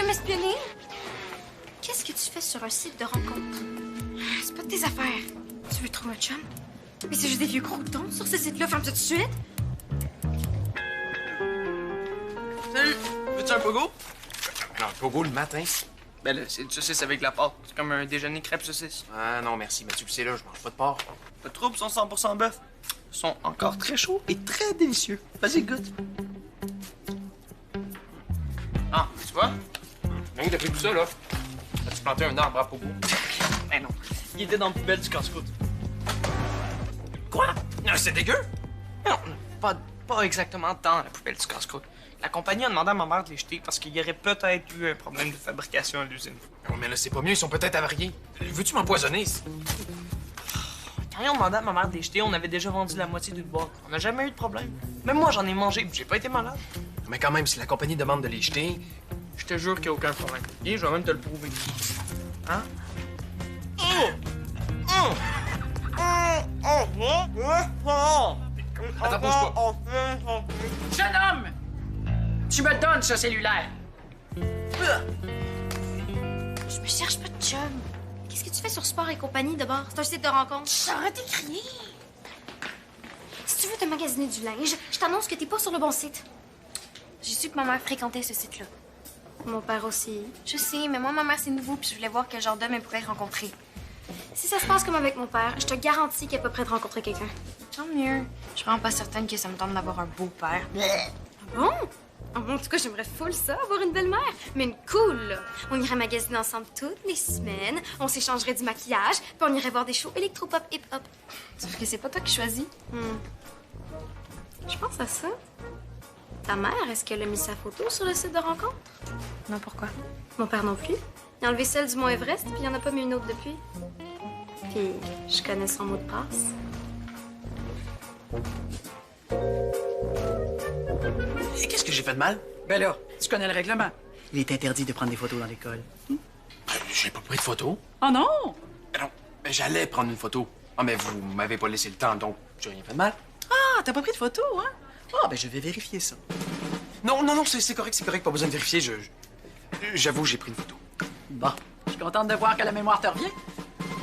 m'espionner? Qu'est-ce que tu fais sur un site de rencontre? C'est pas de tes affaires. Tu veux trouver un chum? Mais c'est juste des vieux croutons sur ce site-là. Ferme ça tout de suite. Salut! Veux-tu un pogo? Non, pogo le matin? Ben là, c'est du saucisse avec la pâte. C'est comme un déjeuner crêpe saucisse. Ah non, merci. Mais tu le sais, là, je mange pas de porc. Pas de trouble, sont 100% bœuf. Ils sont encore très chauds et très délicieux. Vas-y, goûte. Ah, tu vois? Rien depuis tout ça, là. As-tu planté un arbre à pogo? Ben non. Il était dans la poubelle du casse-croûte. Quoi? Non, c'est dégueu! Non, pas exactement dans la poubelle du casse-croûte. La compagnie a demandé à ma mère de les jeter parce qu'il y aurait peut-être eu un problème de fabrication à l'usine. Non, mais là, c'est pas mieux. Ils sont peut-être avariés. Veux-tu m'empoisonner? Quand ils ont demandé à ma mère de les jeter, on avait déjà vendu la moitié d'une boîte. On n'a jamais eu de problème. Même moi, j'en ai mangé et j'ai pas été malade. Mais quand même, si la compagnie demande de les jeter... Je te jure qu'il n'y a aucun problème. Et je vais même te le prouver. Hein? Attends, bouge pas. Jeune homme! Tu me donnes ce cellulaire! Je me cherche pas de chum. Qu'est-ce que tu fais sur Sport et compagnie, d'abord? C'est un site de rencontre. Arrête d'écrire! Si tu veux te magasiner du linge, je t'annonce que t'es pas sur le bon site. J'ai su que ma mère fréquentait ce site-là. Mon père aussi. Je sais, mais moi, ma mère, c'est nouveau, puis je voulais voir quel genre d'homme elle pourrait rencontrer. Si ça se passe comme avec mon père, je te garantis qu'elle est pas prête de rencontrer quelqu'un. Tant mieux. Je suis vraiment pas certaine que ça me tente d'avoir un beau-père. Ah bon? En tout cas, j'aimerais full ça, avoir une belle-mère. Mais une cool, là. On irait magasiner ensemble toutes les semaines, on s'échangerait du maquillage, puis on irait voir des shows électropop hip-hop. Sauf que c'est pas toi qui choisis. Je pense à ça. Ta mère, est-ce qu'elle a mis sa photo sur le site de rencontre? Non, pourquoi? Mon père non plus. Il a enlevé celle du Mont Everest, puis il en a pas mis une autre depuis. Puis, je connais son mot de passe. Et qu'est-ce que j'ai fait de mal? Ben là, tu connais le règlement. Il est interdit de prendre des photos dans l'école. J'ai pas pris de photo. Oh non! Non, mais j'allais prendre une photo. Ah, mais vous m'avez pas laissé le temps, donc j'ai rien fait de mal. Ah, t'as pas pris de photo, hein? Ah, ben je vais vérifier ça. Non, c'est correct, pas besoin de vérifier. J'avoue, j'ai pris une photo. Bon, je suis contente de voir que la mémoire te revient.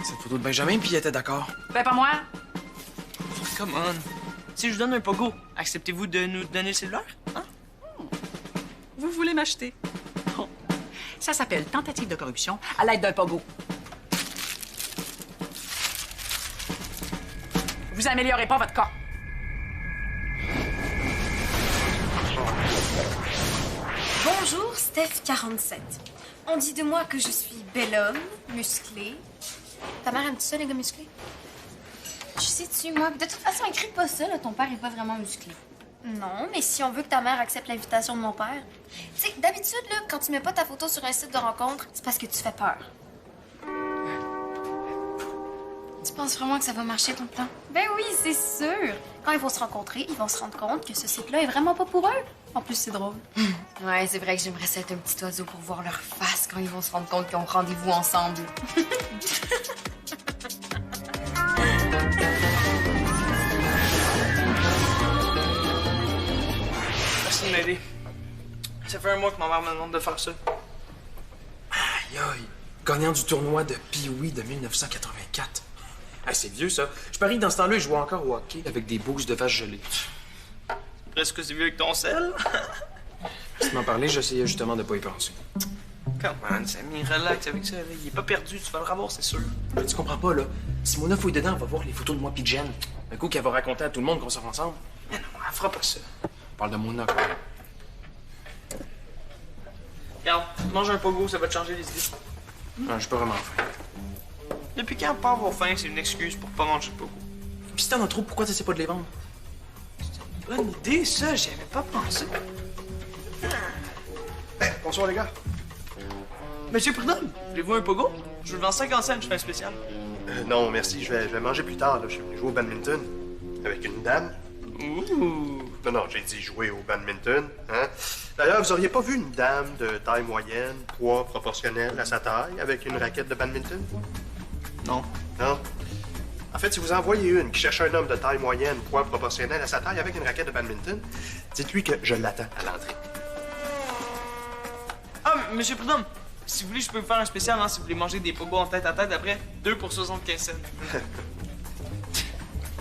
Cette photo de Benjamin, puis il était d'accord. Ben pas moi. Come on. Si je vous donne un pogo, acceptez-vous de nous donner le cellulaire? Hein? Vous voulez m'acheter? Oh. Ça s'appelle tentative de corruption à l'aide d'un pogo. Vous améliorez pas votre cas. Bonjour, Steph47. On dit de moi que je suis bel homme, musclé. Ta mère aime-tu ça, les gars musclés? Je sais-tu, moi. De toute façon, écris pas ça, là. Ton père est pas vraiment musclé. Non, mais si on veut que ta mère accepte l'invitation de mon père. Tu sais, d'habitude, là, quand tu mets pas ta photo sur un site de rencontre, c'est parce que tu fais peur. Tu penses vraiment que ça va marcher, ton plan? Ben oui, c'est sûr. Quand ils vont se rencontrer, ils vont se rendre compte que ce site-là est vraiment pas pour eux. En plus, c'est drôle. Ouais, c'est vrai que j'aimerais ça être un petit oiseau pour voir leur face quand ils vont se rendre compte qu'ils ont rendez-vous ensemble. Merci de m'aider. Ça fait un mois que ma mère me demande de faire ça. Aïe, aïe. Gagnant du tournoi de Pee-Wee de 1984. Ah, c'est vieux, ça. Je parie que dans ce temps-là, il jouait encore au hockey avec des bouses de vache gelée. Presque aussi vieux avec ton sel. Si tu m'en parlais, j'essayais justement de pas y penser. Come on, Sammy, relax avec ça. Là. Il est pas perdu, tu vas le revoir, c'est sûr. Tu comprends pas, là. Si Mona fouille dedans, on va voir les photos de moi pis de Jen. Un coup qu'elle va raconter à tout le monde qu'on sort ensemble. Mais non, elle fera pas ça. On parle de Mona, quoi. Regarde, mange un pogo, ça va te changer les idées. Non, j'ai pas vraiment faim. Depuis quand pas avoir faim, c'est une excuse pour pas manger de pogo? Pis si t'en as trop, pourquoi t'essaies pas de les vendre? Bonne idée, ça, j'y avais pas pensé. Hey, bonsoir les gars. Monsieur Prudhomme, voulez-vous un pogo? Je vous le vends 50 cents, je fais un spécial. Non, merci, je vais manger plus tard. Là. Je suis venu jouer au badminton avec une dame. Ouh! Non, j'ai dit jouer au badminton. Hein? D'ailleurs, vous auriez pas vu une dame de taille moyenne, poids proportionnel à sa taille, avec une raquette de badminton? Non. Non? En fait, si vous en voyez une qui cherche un homme de taille moyenne, poids proportionnel à sa taille, avec une raquette de badminton, dites-lui que je l'attends à l'entrée. Ah, Monsieur Prudhomme, si vous voulez, je peux vous faire un spécial, hein, si vous voulez manger des pogos en tête à tête après, 2 pour 75 cents.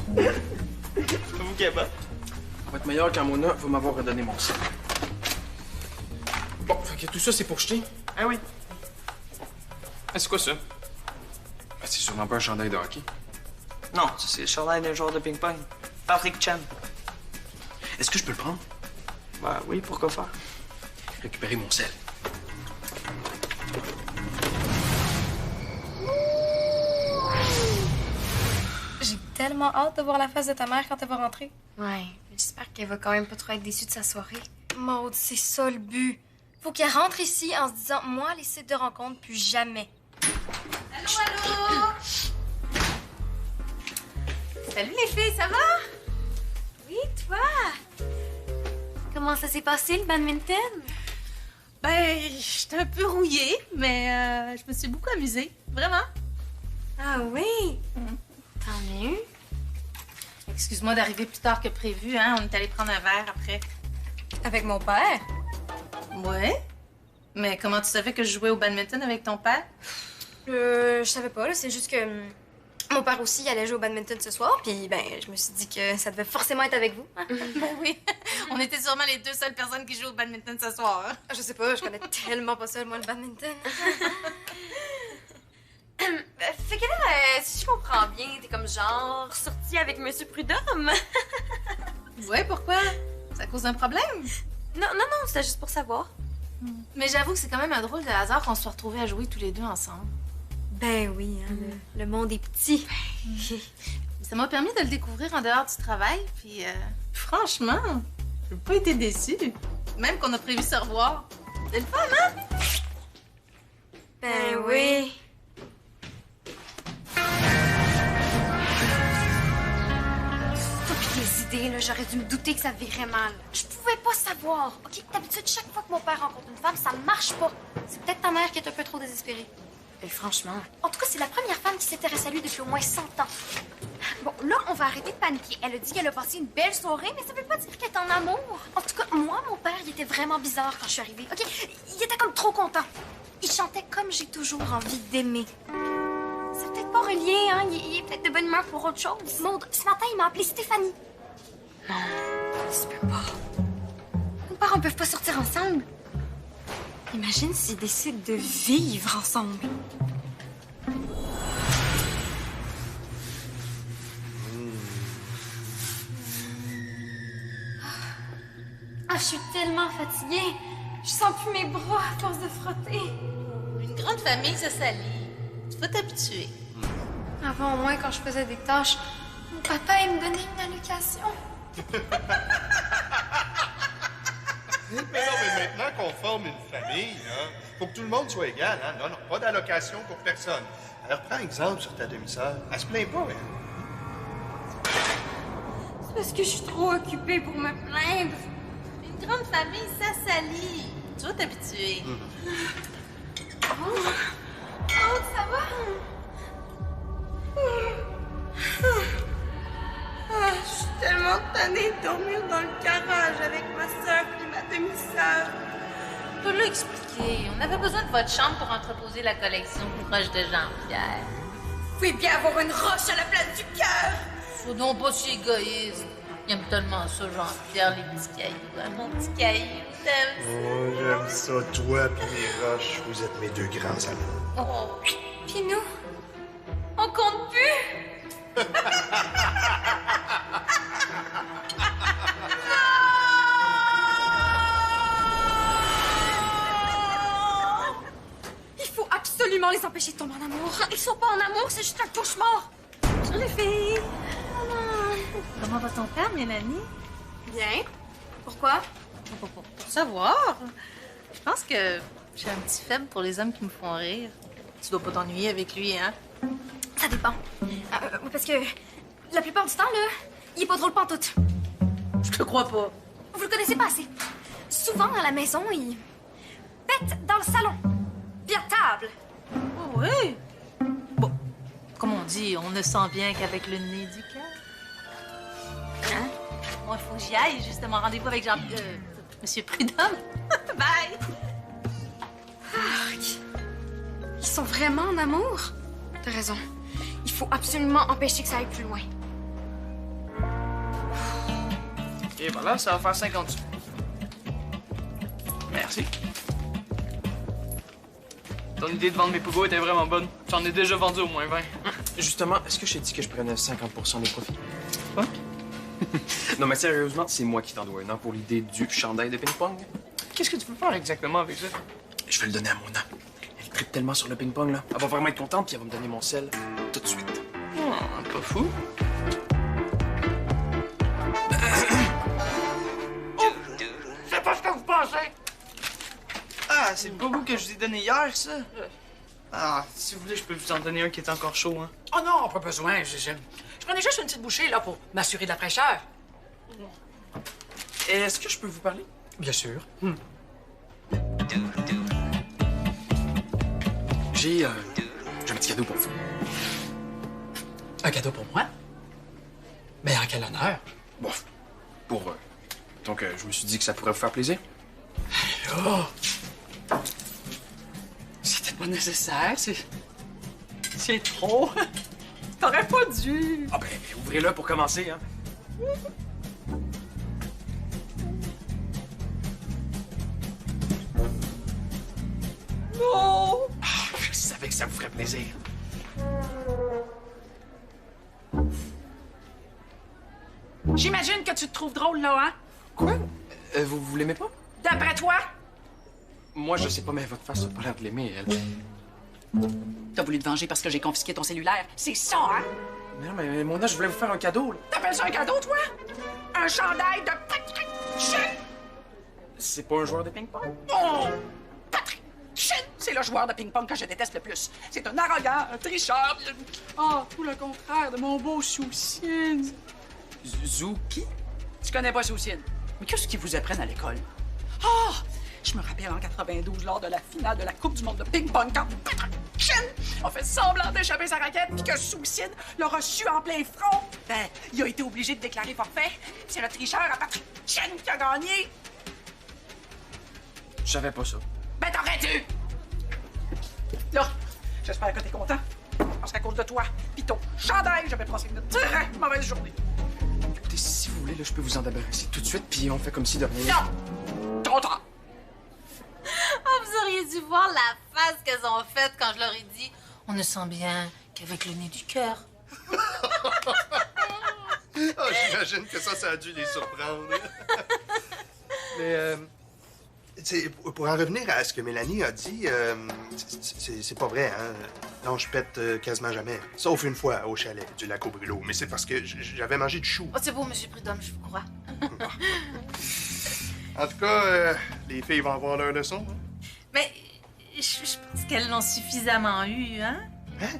Vous capable? Ça va être meilleur quand Mona va m'avoir redonné mon sang. Bon, fait que tout ça, c'est pour jeter. Ah oui. Ah, c'est quoi ça? Ah, c'est sûrement pas un chandail de hockey. Non, ça, c'est le chandail d'un joueur de ping-pong. Patrick Chan. Est-ce que je peux le prendre? Ben oui, pourquoi faire? Récupérer mon sel. J'ai tellement hâte de voir la face de ta mère quand elle va rentrer. Ouais, j'espère qu'elle va quand même pas trop être déçue de sa soirée. Maude, c'est ça le but. Faut qu'elle rentre ici en se disant, moi, les sites de rencontres, plus jamais. Allô? Salut les filles, ça va? Oui, toi? Comment ça s'est passé le badminton? Ben, j'étais un peu rouillée, mais je me suis beaucoup amusée. Vraiment. Ah oui? Tant mieux. Excuse-moi d'arriver plus tard que prévu, hein. On est allé prendre un verre après. Avec mon père? Ouais. Mais comment tu savais que je jouais au badminton avec ton père? Je savais pas, là. C'est juste que mon père aussi il allait jouer au badminton ce soir, puis ben, je me suis dit que ça devait forcément être avec vous. Hein? Ben oui. On était sûrement les deux seules personnes qui jouent au badminton ce soir. Hein? Je sais pas, je connais tellement pas ça, moi, le badminton. Fait que là, si je comprends bien, t'es comme genre sortie avec Monsieur Prudhomme. Ouais, pourquoi? Ça cause un problème? Non, c'était juste pour savoir. Mais j'avoue que c'est quand même un drôle de hasard qu'on se soit retrouvés à jouer tous les deux ensemble. Ben oui, hein, le monde est petit. Ça m'a permis de le découvrir en dehors du travail, puis franchement, j'ai pas été déçue. Même qu'on a prévu se revoir. C'est le fun, hein? Ben oui. Stupides idées, là. J'aurais dû me douter que ça virait mal. Je pouvais pas savoir. OK, d'habitude, chaque fois que mon père rencontre une femme, ça marche pas. C'est peut-être ta mère qui est un peu trop désespérée. Et franchement. En tout cas, c'est la première femme qui s'intéresse à lui depuis au moins 100 ans. Bon, là, on va arrêter de paniquer. Elle a dit qu'elle a passé une belle soirée, mais ça veut pas dire qu'elle est en amour. En tout cas, moi, mon père, il était vraiment bizarre quand je suis arrivée. OK, il était comme trop content. Il chantait comme j'ai toujours envie d'aimer. C'est peut-être pas relié, hein? Il est peut-être de bonne humeur pour autre chose. Maude, ce matin, il m'a appelé Stéphanie. Non, ça se peut pas. Nos parents peuvent pas sortir ensemble. Imagine s'ils décident de vivre ensemble. Ah, je suis tellement fatiguée. Je sens plus mes bras à force de frotter. Une grande famille, ça s'allie. Tu vas t'habituer. Avant, au moins, quand je faisais des tâches, mon papa, il me donnait une allocation. Mais non, mais maintenant qu'on forme une famille, hein, faut que tout le monde soit égal, hein? Non, pas d'allocation pour personne. Alors, prends exemple sur ta demi-sœur. Elle se plaint pas, hein? C'est parce que je suis trop occupée pour me plaindre. Une grande famille, ça s'allie. Tu vas t'habituer. Oh, ça va? Je suis tellement tannée de dormir dans le garage avec ma soeur et ma demi-sœur. On peut l'expliquer. On avait besoin de votre chambre pour entreposer la collection proche de Jean-Pierre. Vous pouvez bien avoir une roche à la place du cœur. Faut donc pas si égoïste. Il aime tellement ça, Jean-Pierre, les petits cailloux. Hein, mon petit caillou, t'aimes ça? Oh, j'aime ça, toi puis les roches. Vous êtes mes deux grands amours. Oh. Puis nous, on compte plus. Il faut absolument les empêcher de tomber en amour. Ils sont pas en amour, c'est juste un cauchemar. Sur les filles. Comment va ton père, Mélanie? Bien. Pourquoi? Pour savoir. Je pense que j'ai un petit faible pour les hommes qui me font rire. Tu dois pas t'ennuyer avec lui, hein? Ça dépend. Parce que la plupart du temps, là, il est pas drôle pantoute. Je te crois pas. Vous le connaissez pas assez. Souvent, à la maison, il pète dans le salon. Puis à table. Oh, oui. Bon, comme on dit, on ne sent bien qu'avec le nez du cœur. Hein? Moi, il faut que j'y aille, justement. Rendez-vous avec Monsieur Prudhomme. Bye! Arc! Ils sont vraiment en amour? T'as raison. Il faut absolument empêcher que ça aille plus loin. Et voilà, ça va faire 50 sous. Merci. Ton idée de vendre mes pougos était vraiment bonne. J'en ai déjà vendu au moins 20. Justement, est-ce que je t'ai dit que je prenais 50% des profits? Quoi? Non, mais sérieusement, c'est moi qui t'en dois un an pour l'idée du chandail de ping-pong. Qu'est-ce que tu veux faire exactement avec ça? Je vais le donner à Mona. Elle tripe tellement sur le ping-pong, là. Elle va vraiment être contente, puis elle va me donner mon sel tout de suite. Oh, pas fou. C'est pas ce que vous pensez! Ah, c'est le pogo que je vous ai donné hier, ça? Ah, si vous voulez, je peux vous en donner un qui est encore chaud, hein. Oh non, pas besoin. Je prenais juste une petite bouchée, là, pour m'assurer de la fraîcheur. Est-ce que je peux vous parler? Bien sûr. J'ai un petit cadeau pour vous. Un cadeau pour moi? Mais en quel honneur? Bon, pour... Donc, je me suis dit que ça pourrait vous faire plaisir. Oh! C'était pas nécessaire, c'est trop. T'aurais pas dû. Ah ben, ouvrez-le pour commencer, hein. Non! Ah, je savais que ça vous ferait plaisir. J'imagine que tu te trouves drôle, là, hein? Quoi? Vous l'aimez pas? D'après toi? Moi, je sais pas, mais votre face a pas l'air de l'aimer, elle. T'as voulu te venger parce que j'ai confisqué ton cellulaire. C'est ça, hein? Non, mais Mona, je voulais vous faire un cadeau, là. T'appelles ça un cadeau, toi? Un chandail de Patrick Chin! C'est pas un joueur de ping-pong? Oh! Patrick Chin! C'est le joueur de ping-pong que je déteste le plus. C'est un arrogant, un tricheur. Oh, tout le contraire de mon beau Soucienne. Zuki? Tu connais pas Soucienne? Mais qu'est-ce qu'ils vous apprennent à l'école? Oh! Je me rappelle en 92, lors de la finale de la Coupe du monde de ping-pong, quand Patrick Chin a fait semblant d'échapper sa raquette, puis que Soucienne l'a reçu en plein front. Ben, il a été obligé de déclarer forfait. C'est le tricheur à Patrick Chin qui a gagné. Je savais pas ça. Ben, t'aurais dû! Là, j'espère que t'es content. Parce qu'à cause de toi, pis ton chandail, je vais passer une très mauvaise journée. Écoutez, si vous voulez, là, je peux vous en débarrasser tout de suite, puis on fait comme si de rien. Non! Trop tard! Oh, vous auriez dû voir la face qu'elles ont faite quand je leur ai dit on ne sent bien qu'avec le nez du cœur. Ah, j'imagine que ça a dû les surprendre. Mais, pour en revenir à ce que Mélanie a dit, c'est pas vrai, hein? Non, je pète quasiment jamais. Sauf une fois au chalet du lac au brûlot. Mais c'est parce que j'avais mangé du chou. Oh, c'est beau, Monsieur Prudhomme, je vous crois. En tout cas, les filles vont avoir leur leçon. Hein? Mais je pense qu'elles l'ont suffisamment eu, hein? Hein?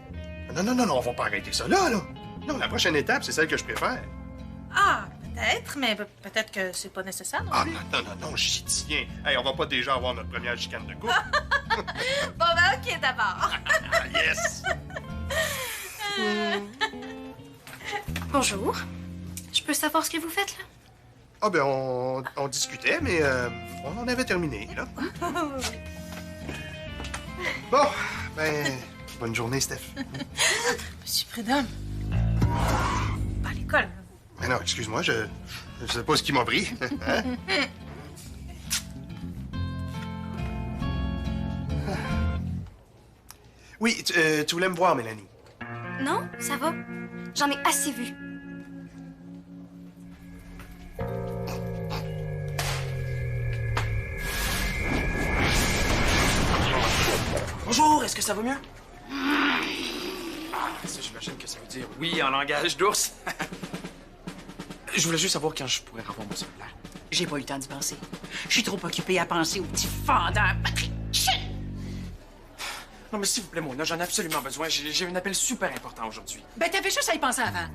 Non, on va pas arrêter ça là. Non, la prochaine étape, c'est celle que je préfère. Ah, peut-être, mais peut-être que c'est pas nécessaire non Ah, plus. non, j'y tiens. Hey, on va pas déjà avoir notre première chicane de couple. Bon, ben, OK, d'abord. Ah, yes! Bonjour. Je peux savoir ce que vous faites, là? Ah, ben, on discutait, mais on avait terminé, là. Bon, ben, bonne journée, Steph. Monsieur Prudhomme. Pas à l'école. Mais non, excuse-moi, je sais pas ce qui m'a pris. Hein? Oui, tu voulais me voir, Mélanie. Non, ça va. J'en ai assez vu. Bonjour, est-ce que ça va mieux? Ça, j'imagine que ça veut dire oui en langage d'ours. Je voulais juste savoir quand je pourrais revoir mon cellulaire. J'ai pas eu le temps d'y penser. Je suis trop occupée à penser au petit fendant Patrick Chin! Non, mais s'il vous plaît, Mona, j'en ai absolument besoin. J'ai un appel super important aujourd'hui. Ben, t'avais juste à y penser avant.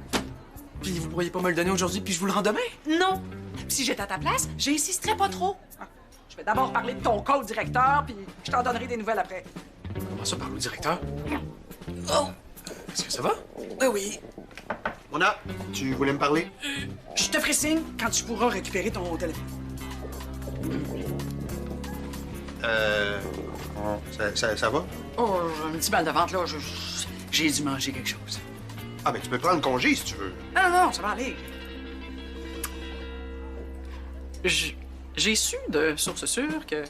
Puis vous pourriez pas me le donner aujourd'hui, puis je vous le rends demain? Non. Puis si j'étais à ta place, j'insisterais pas trop. Je vais d'abord parler de ton code directeur, puis je t'en donnerai des nouvelles après. Comment ça, parle au directeur? Oh! Est-ce que ça va? Oui. Mona, tu voulais me parler? Je te ferai signe quand tu pourras récupérer ton téléphone. Ça va? Oh, j'ai un petit mal de ventre, là. J'ai dû manger quelque chose. Ah, mais tu peux prendre congé si tu veux. Ah non, ça va aller. J'ai su de sources sûres que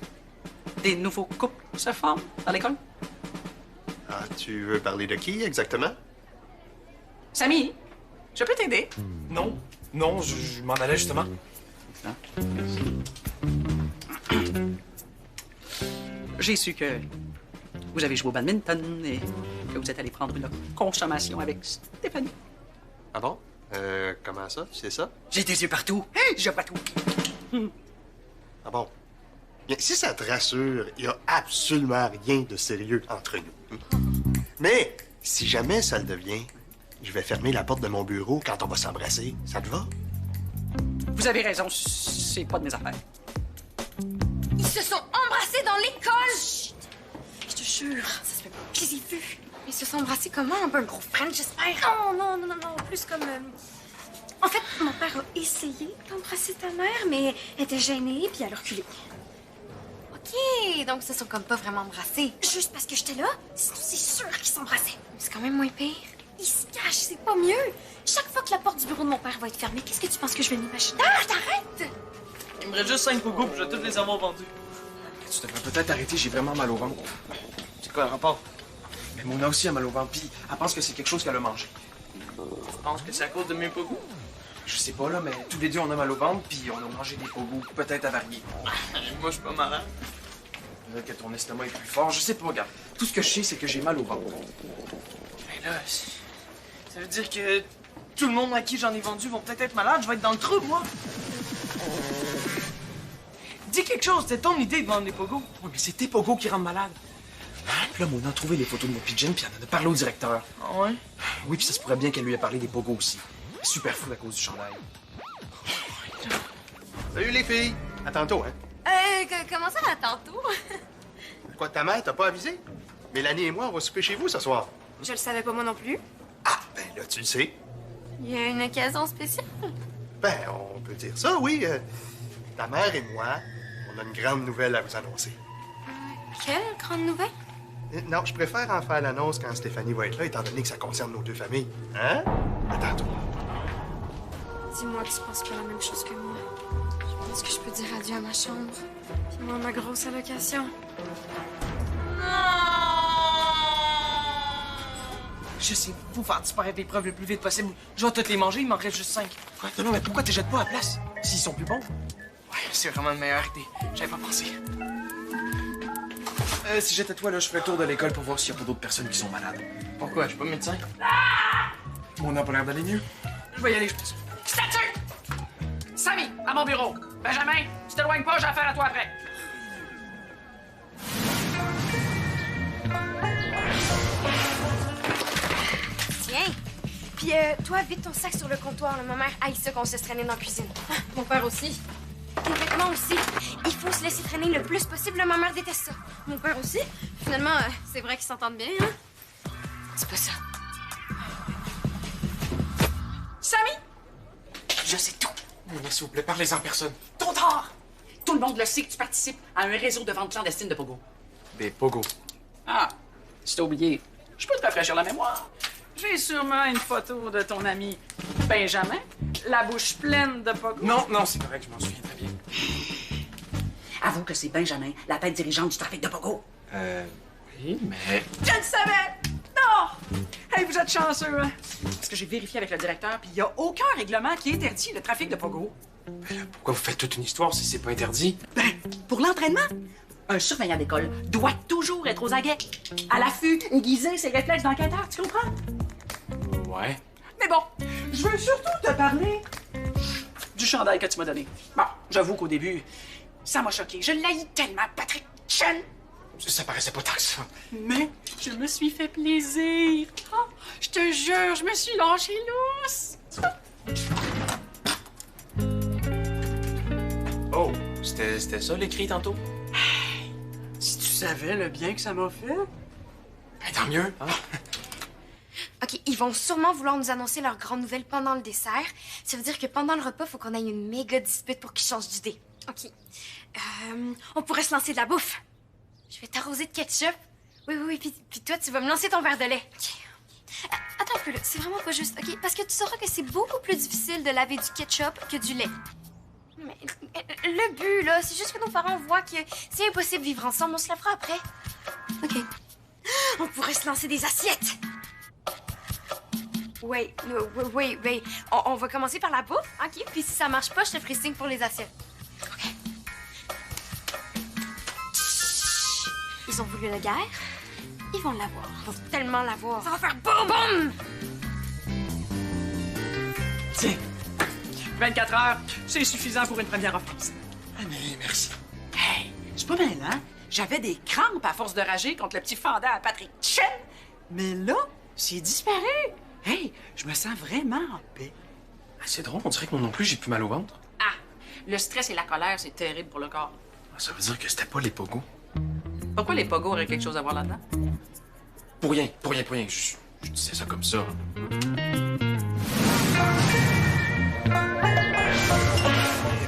des nouveaux couples se forment dans l'école. Ah, tu veux parler de qui exactement? Samy, je peux t'aider? Non, non, je m'en allais justement. J'ai su que vous avez joué au badminton et que vous êtes allé prendre une consommation avec Stéphanie. Ah bon? Comment ça? Tu sais ça? J'ai des yeux partout. Hey, j'ai pas tout. Ah bon? Bien, si ça te rassure, il n'y a absolument rien de sérieux entre nous. Mais, si jamais ça le devient, je vais fermer la porte de mon bureau quand on va s'embrasser. Ça te va? Vous avez raison, c'est pas de mes affaires. Ils se sont embrassés dans l'école! Chut! Je te jure, ça se fait pas. Je les ai vus. Ils se sont embrassés comment? Un peu un gros friend, j'espère? Non. Plus comme... En fait, mon père a essayé d'embrasser ta mère, mais elle était gênée, puis elle a reculé. OK, donc ils se sont comme pas vraiment embrassés. Juste parce que j'étais là, sinon c'est sûr qu'ils s'embrassaient. Mais c'est quand même moins pire. Ils se cachent, c'est pas mieux. Chaque fois que la porte du bureau de mon père va être fermée, qu'est-ce que tu penses que je vais m'imaginer? Ah, t'arrêtes! Il me reste juste 5 pogos, puis je vais tous les avoir vendus. Tu devrais peut-être arrêter, j'ai vraiment mal au ventre. C'est quoi le rapport? Mais Mona aussi a mal au ventre, puis elle pense que c'est quelque chose qu'elle a mangé. Je pense que c'est à cause de mes pogos. Je sais pas, là, mais tous les deux, on a mal au ventre, puis on a mangé des pogos, peut-être avariés. Moi, je suis pas malade. Peut-être que ton estomac est plus fort, je sais pas, regarde. Tout ce que je sais, c'est que j'ai mal au ventre. Mais là, ça veut dire que tout le monde à qui j'en ai vendu vont peut-être être malades. Je vais être dans le trou, moi. Dis quelque chose, c'était ton idée de vendre des pogos. Oui, mais c'est tes pogos qui rendent malade. Puis là, Mona a trouvé les photos de mon pigeon, puis elle en a parlé au directeur. Ah ouais? Oui, puis ça se pourrait bien qu'elle lui ait parlé des pogos aussi. Super fou à cause du chandail. Salut les filles! À tantôt, hein? Comment ça, là, tantôt? Quoi, ta mère t'a pas avisé? Mélanie et moi, on va souper chez vous ce soir. Je le savais pas moi non plus. Ah, ben là, tu le sais. Il y a une occasion spéciale. Ben, on peut dire ça, oui. Ta mère et moi, on a une grande nouvelle à vous annoncer. Quelle grande nouvelle? Non, je préfère en faire l'annonce quand Stéphanie va être là, étant donné que ça concerne nos deux familles. Hein? À tantôt. Dis-moi que tu penses pas la même chose que moi. Je pense que je peux dire adieu à ma chambre. Puis moi, ma grosse allocation. Je sais, faut faire disparaître les preuves le plus vite possible. Je vais toutes les manger, il m'en reste juste 5. Quoi? Non, mais pourquoi tu jettes pas à la place? S'ils sont plus bons. Ouais, c'est vraiment une meilleure idée. J'avais pas pensé. Si j'étais toi, là, je ferais le tour de l'école pour voir s'il y a pas d'autres personnes qui sont malades. Pourquoi? Je suis pas médecin. Mona a pas l'air d'aller mieux. Je vais y aller, je pense. Statue! Samy, à mon bureau. Benjamin, tu t'éloignes pas, j'ai affaire à toi après. Tiens. Puis toi, vide ton sac sur le comptoir. Là. Ma mère haït ça qu'on se laisse traîner dans la cuisine. Ah, mon père aussi. Tes vêtements aussi. Il faut se laisser traîner le plus possible. Là, ma mère déteste ça. Mon père aussi. Finalement, c'est vrai qu'ils s'entendent bien, hein? C'est pas ça. Samy? Je sais tout. Mona, s'il vous plaît, parlez-en à personne. Trop tard! Tout le monde le sait que tu participes à un réseau de vente clandestine de pogo. Des pogos. Ah, si t'as oublié, je peux te rafraîchir la mémoire. J'ai sûrement une photo de ton ami Benjamin, la bouche pleine de pogo. Non, c'est correct, je m'en souviens très bien. Avoue que c'est Benjamin, la tête dirigeante du trafic de pogo. Oui, mais... Je le savais! Non! Hey, vous êtes chanceux, hein? Parce que j'ai vérifié avec le directeur, puis il n'y a aucun règlement qui interdit le trafic de pogo. Pourquoi vous faites toute une histoire si c'est pas interdit? Ben, pour l'entraînement, un surveillant d'école doit toujours être aux aguets, à l'affût, aiguiser ses réflexes d'enquêteur, tu comprends? Ouais. Mais bon, je veux surtout te parler du chandail que tu m'as donné. Bon, j'avoue qu'au début, ça m'a choqué. Je l'haïs tellement, Patrick Chen. Ça paraissait pas tant que ça. Mais je me suis fait plaisir. Oh, je te jure, je me suis lâché lousse. Oh, c'était ça l'écrit tantôt? Si tu savais le bien que ça m'a fait. Ben, tant mieux, hein? OK, ils vont sûrement vouloir nous annoncer leur grande nouvelle pendant le dessert. Ça veut dire que pendant le repas, il faut qu'on ait une méga dispute pour qu'ils changent d'idée. OK. On pourrait se lancer de la bouffe. Je vais t'arroser de ketchup. Oui, puis toi, tu vas me lancer ton verre de lait. OK. Attends un peu, là. C'est vraiment pas juste, OK? Parce que tu sauras que c'est beaucoup plus difficile de laver du ketchup que du lait. Mais le but, là, c'est juste que nos parents voient que c'est impossible de vivre ensemble. On se la fera après. OK. On pourrait se lancer des assiettes. Oui. On va commencer par la bouffe, OK? Puis si ça marche pas, je te ferai signe pour les assiettes. OK. Chut. Ils ont voulu la guerre. Ils vont l'avoir. Ils vont tellement l'avoir. Ça va faire boum, boum! Tiens, 24 heures, c'est suffisant pour une première offense. Année, merci. Hey, c'est pas mal, hein? J'avais des crampes à force de rager contre le petit fendant à Patrick Chen. Mais là, c'est disparu. Hey, je me sens vraiment en paix. Ah, c'est drôle, on dirait que moi non plus, j'ai plus mal au ventre. Ah, le stress et la colère, c'est terrible pour le corps. Ça veut dire que c'était pas les pogos. Pourquoi les pogos auraient quelque chose à voir là-dedans? Pour rien. Je disais ça comme ça. Et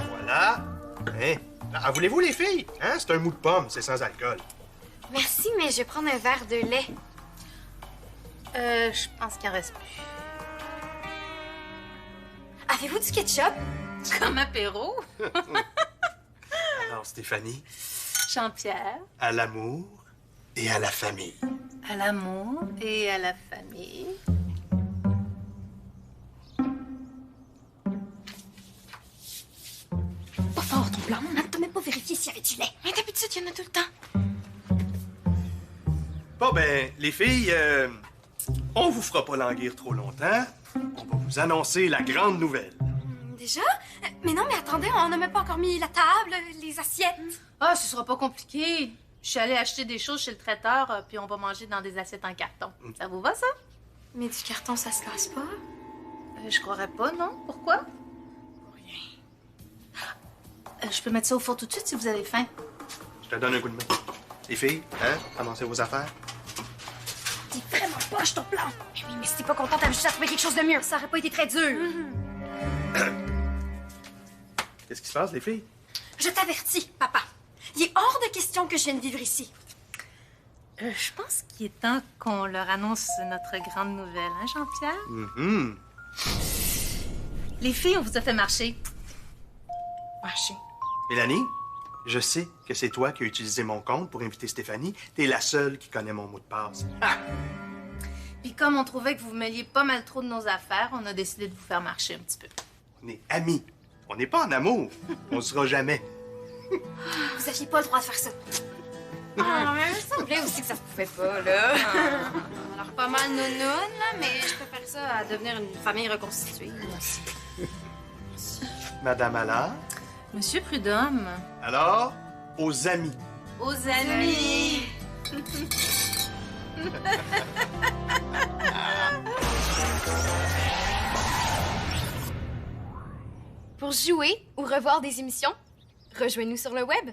voilà. Hein? Ah, voulez-vous, les filles? Hein? C'est un mou de pomme, c'est sans alcool. Merci, mais je vais prendre un verre de lait. Je pense qu'il en reste plus. Avez-vous du ketchup? Comme apéro. Alors, Stéphanie, Jean-Pierre, à l'amour et à la famille. à l'amour et à la famille. Pas fort, ton plan. On n'a même pas vérifié s'il y avait du lait. Mais d'habitude, il y en a tout le temps. Bon, ben, les filles, on vous fera pas languir trop longtemps. On va vous annoncer la grande nouvelle. Déjà? Mais non, mais attendez, on n'a même pas encore mis la table, les assiettes. Ah, ce sera pas compliqué. Je suis allée acheter des choses chez le traiteur, puis on va manger dans des assiettes en carton. Ça vous va, ça? Mais du carton, ça se casse pas. Je croirais pas, non? Pourquoi? Je peux mettre ça au four tout de suite si vous avez faim. Je te donne un coup de main. Les filles, hein? Avancez vos affaires. T'es vraiment poche, ton plan. Mais oui, mais si t'es pas contente, t'avais juste à trouver quelque chose de mieux. Ça aurait pas été très dur. Qu'est-ce qui se passe, les filles? Je t'avertis, papa. Il est hors de question que je vienne vivre ici. Je pense qu'il est temps qu'on leur annonce notre grande nouvelle, hein, Jean-Pierre? Les filles, on vous a fait marcher. Marcher. Mélanie, je sais que c'est toi qui as utilisé mon compte pour inviter Stéphanie. T'es la seule qui connaît mon mot de passe. Ah! Puis comme on trouvait que vous mêliez pas mal trop de nos affaires, on a décidé de vous faire marcher un petit peu. On est amis. On n'est pas en amour. On ne sera jamais. Vous aviez pas le droit de faire ça. Ah, mais il me semblait aussi que ça se pouvait pas, là. On a l'air pas mal nounoun, là, mais je préfère ça à devenir une famille reconstituée. Merci. Madame Allard. Monsieur Prudhomme. Alors, aux amis. Aux amis. Pour jouer ou revoir des émissions, rejoignez-nous sur le web.